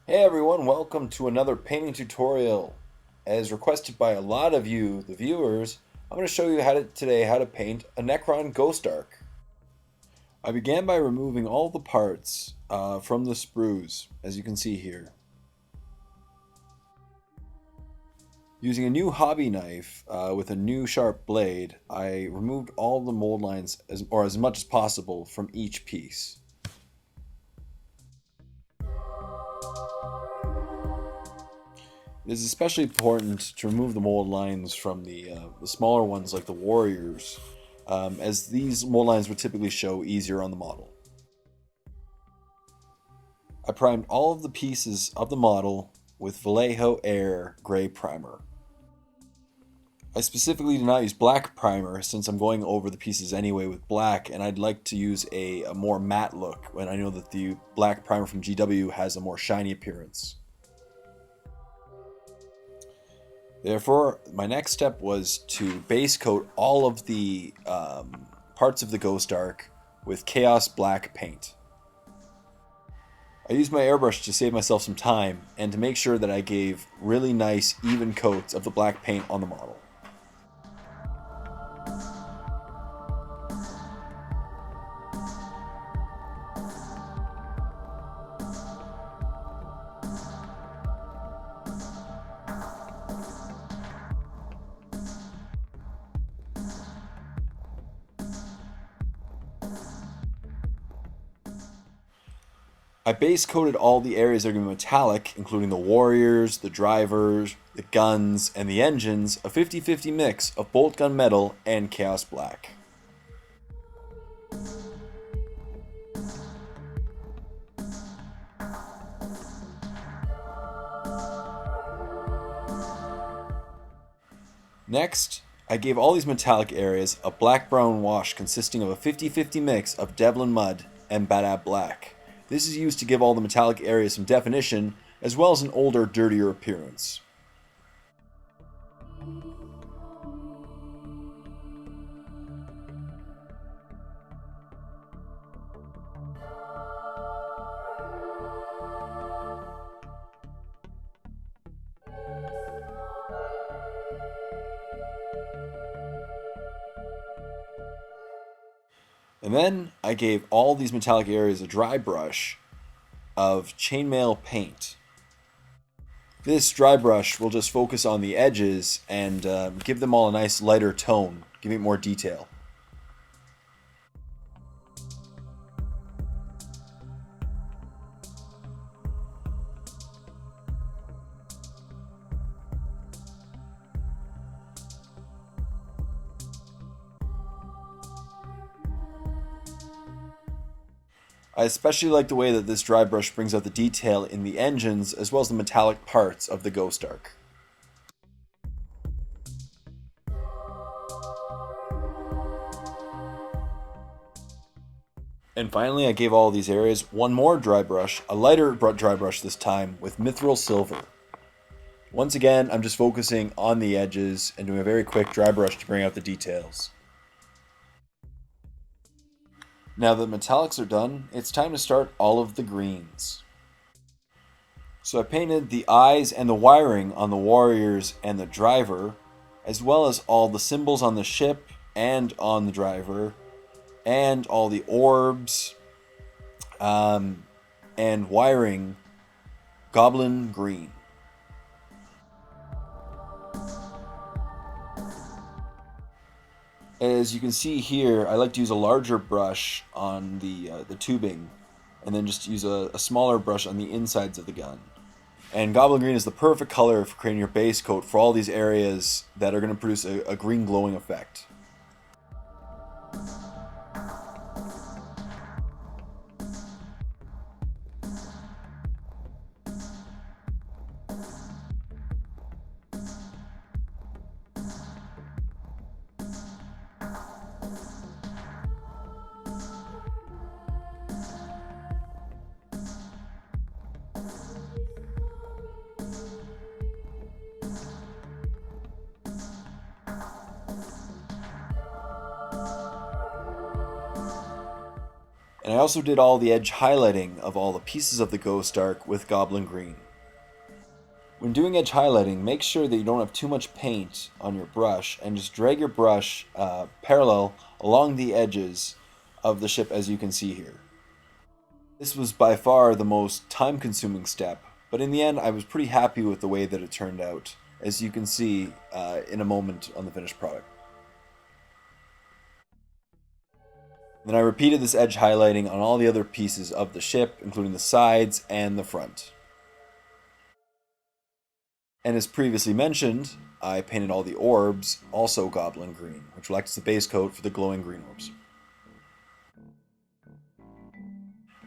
Hey everyone, welcome to another painting tutorial. As requested by a lot of you, the viewers, I'm going to show you today how to paint a Necron Ghost Arc. I began by removing all the parts from the sprues, as you can see here. Using a new hobby knife with a new sharp blade, I removed all the mold lines as much as possible from each piece. It is especially important to remove the mold lines from the smaller ones like the warriors, as these mold lines would typically show easier on the model. I primed all of the pieces of the model with Vallejo Air Gray Primer. I specifically did not use black primer since I'm going over the pieces anyway with black, and I'd like to use a more matte look when I know that the black primer from GW has a more shiny appearance. Therefore, my next step was to base coat all of the parts of the Ghost Arc with Chaos Black paint. I used my airbrush to save myself some time and to make sure that I gave really nice even coats of the black paint on the model. I base coated all the areas that are going to be metallic, including the warriors, the drivers, the guns, and the engines, a 50-50 mix of Boltgun metal and Chaos Black. Next, I gave all these metallic areas a black-brown wash consisting of a 50-50 mix of Devlin Mud and Badab Black. This is used to give all the metallic areas some definition, as well as an older, dirtier appearance. And then I gave all these metallic areas a dry brush of Chainmail paint. This dry brush will just focus on the edges and give them all a nice lighter tone, giving it more detail. I especially like the way that this dry brush brings out the detail in the engines as well as the metallic parts of the Ghost Arc. And finally, I gave all these areas one more dry brush, a lighter dry brush this time, with Mithril Silver. Once again, I'm just focusing on the edges and doing a very quick dry brush to bring out the details. Now that the metallics are done, it's time to start all of the greens. So I painted the eyes and the wiring on the warriors and the driver, as well as all the symbols on the ship and on the driver, and all the orbs, and wiring Goblin green. As you can see here, I like to use a larger brush on the tubing, and then just use a smaller brush on the insides of the gun. And Goblin green is the perfect color for creating your base coat for all these areas that are going to produce a green glowing effect. And I also did all the edge highlighting of all the pieces of the Ghost Ark with Goblin Green. When doing edge highlighting, make sure that you don't have too much paint on your brush and just drag your brush parallel along the edges of the ship, as you can see here. This was by far the most time-consuming step, but in the end I was pretty happy with the way that it turned out, as you can see in a moment on the finished product. Then I repeated this edge highlighting on all the other pieces of the ship, including the sides and the front. And as previously mentioned, I painted all the orbs also Goblin Green, which will act as the base coat for the glowing green orbs.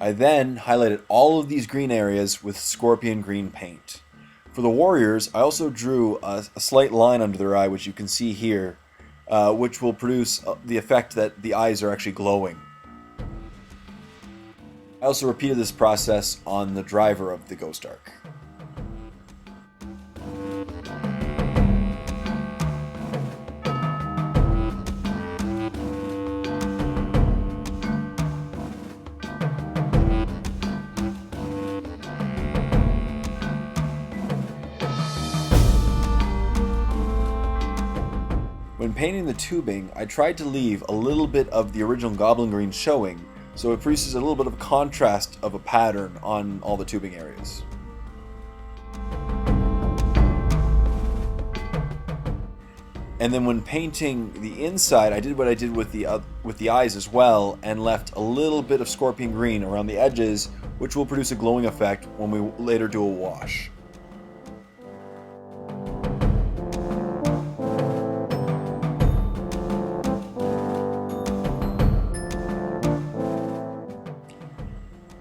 I then highlighted all of these green areas with Scorpion Green paint. For the warriors, I also drew a slight line under their eye, which you can see here, which will produce the effect that the eyes are actually glowing. I also repeated this process on the driver of the Ghost Ark. When painting the tubing, I tried to leave a little bit of the original Goblin Green showing, so it produces a little bit of a contrast of a pattern on all the tubing areas. And then when painting the inside, I did what I did with the eyes as well, and left a little bit of Scorpion Green around the edges, which will produce a glowing effect when we later do a wash.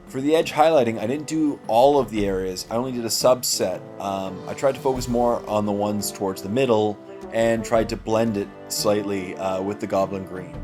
For the edge highlighting, I didn't do all of the areas, I only did a subset. I tried to focus more on the ones towards the middle and tried to blend it slightly with the Goblin Green.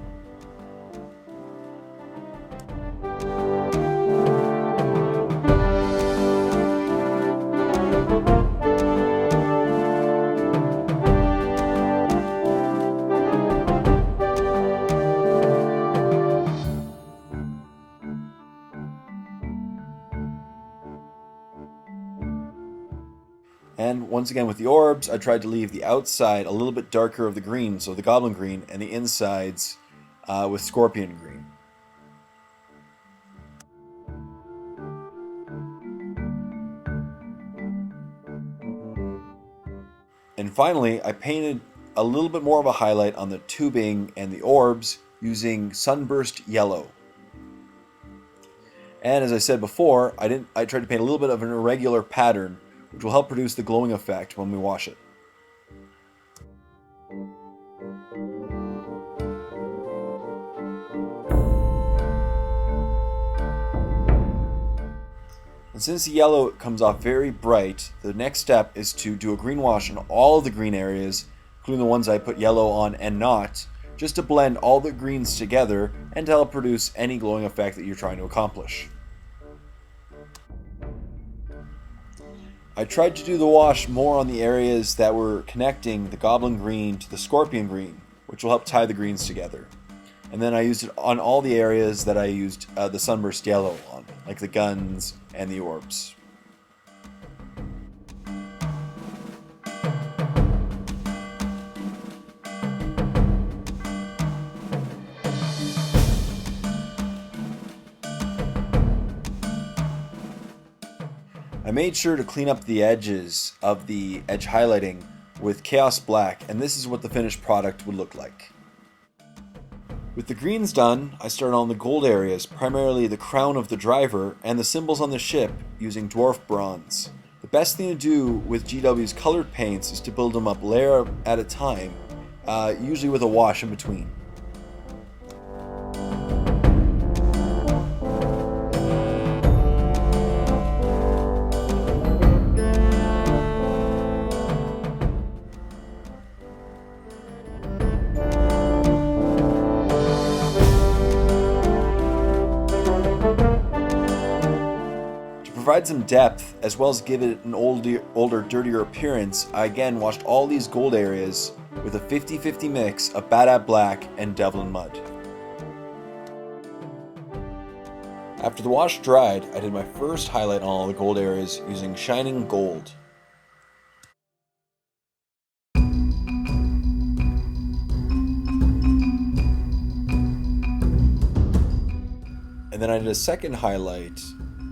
And once again with the orbs, I tried to leave the outside a little bit darker of the green, so the Goblin Green, and the insides with Scorpion Green. And finally, I painted a little bit more of a highlight on the tubing and the orbs using Sunburst Yellow. And as I said before, I tried to paint a little bit of an irregular pattern, which will help produce the glowing effect when we wash it. And since the yellow comes off very bright, the next step is to do a green wash on all of the green areas, including the ones I put yellow on and not, just to blend all the greens together and to help produce any glowing effect that you're trying to accomplish. I tried to do the wash more on the areas that were connecting the Goblin Green to the Scorpion Green, which will help tie the greens together. And then I used it on all the areas that I used the Sunburst Yellow on, like the guns and the orbs. I made sure to clean up the edges of the edge highlighting with Chaos Black, and this is what the finished product would look like. With the greens done, I started on the gold areas, primarily the crown of the driver and the symbols on the ship using Dwarf Bronze. The best thing to do with GW's colored paints is to build them up layer at a time, usually with a wash in between. To provide some depth, as well as give it an older, dirtier appearance, I again washed all these gold areas with a 50-50 mix of Badab Black and Devlin Mud. After the wash dried, I did my first highlight on all the gold areas using shining gold. And then I did a second highlight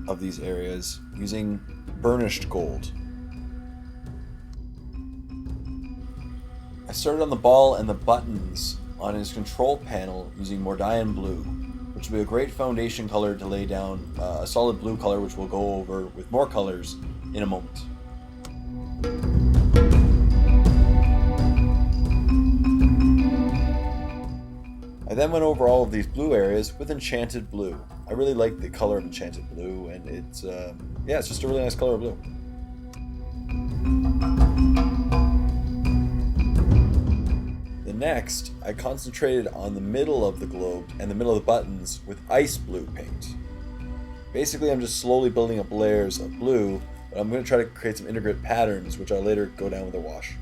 of these areas using burnished gold. I started on the ball and the buttons on his control panel using Mordian blue, which will be a great foundation color to lay down a solid blue color, which we'll go over with more colors in a moment. I then went over all of these blue areas with Enchanted blue. I really like the color of Enchanted blue, and it's just a really nice color of blue. Next, I concentrated on the middle of the globe and the middle of the buttons with ice blue paint. Basically, I'm just slowly building up layers of blue, but I'm going to try to create some intricate patterns, which I'll later go down with a wash.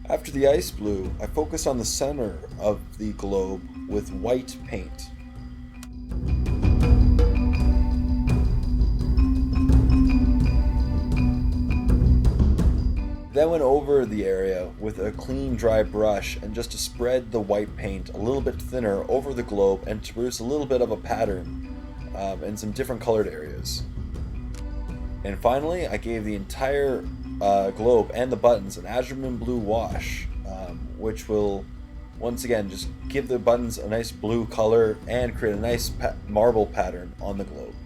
After the ice blue, I focused on the center of the globe with white paint. Then went over the area with a clean dry brush and just to spread the white paint a little bit thinner over the globe and to produce a little bit of a pattern and some different colored areas. And finally, I gave the entire globe and the buttons an azure blue wash, which will once again just give the buttons a nice blue color and create a nice marble pattern on the globe.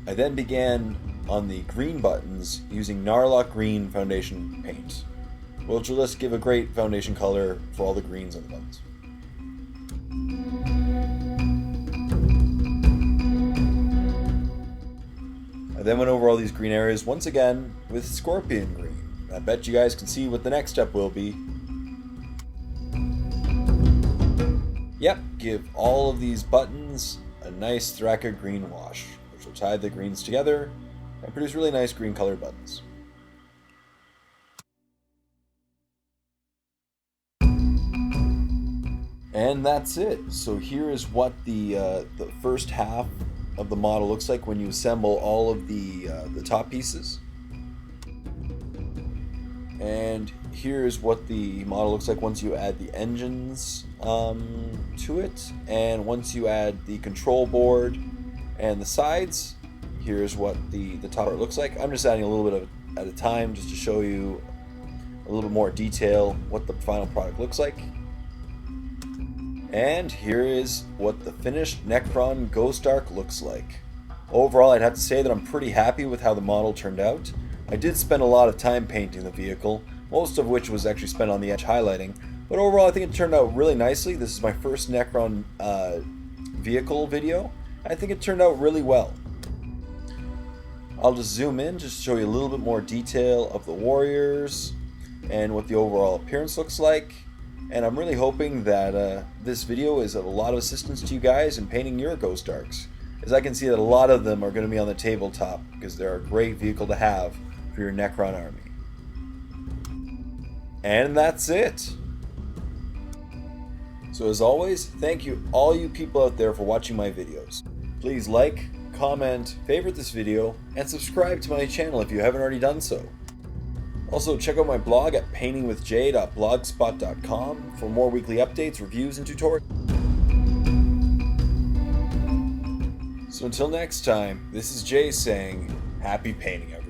I then began on the green buttons using Knarloc green foundation paint, which will just give a great foundation color for all the greens on the buttons. I then went over all these green areas once again with scorpion green. I bet you guys can see what the next step will be. Yep, give all of these buttons a nice Thraka green wash, which will tie the greens together and produce really nice green colored buttons. And that's it. So here is what the first half of the model looks like when you assemble all of the top pieces. And here's what the model looks like once you add the engines to it, and once you add the control board and the sides. Here's what the top part looks like. I'm just adding a little bit of at a time just to show you a little bit more detail what the final product looks like. And here is what the finished Necron Ghost Ark looks like. Overall, I'd have to say that I'm pretty happy with how the model turned out. I did spend a lot of time painting the vehicle, most of which was actually spent on the edge highlighting, but overall I think it turned out really nicely. This is my first Necron vehicle video. I think it turned out really well. I'll just zoom in just to show you a little bit more detail of the warriors and what the overall appearance looks like. And I'm really hoping that this video is of a lot of assistance to you guys in painting your Ghost Arks, as I can see that a lot of them are going to be on the tabletop because they're a great vehicle to have for your Necron army. And that's it. So as always, thank you all you people out there for watching my videos. Please like, comment, favorite this video, and subscribe to my channel if you haven't already done so. Also, check out my blog at paintingwithjay.blogspot.com for more weekly updates, reviews, and tutorials. So until next time, this is Jay saying, happy painting, everyone.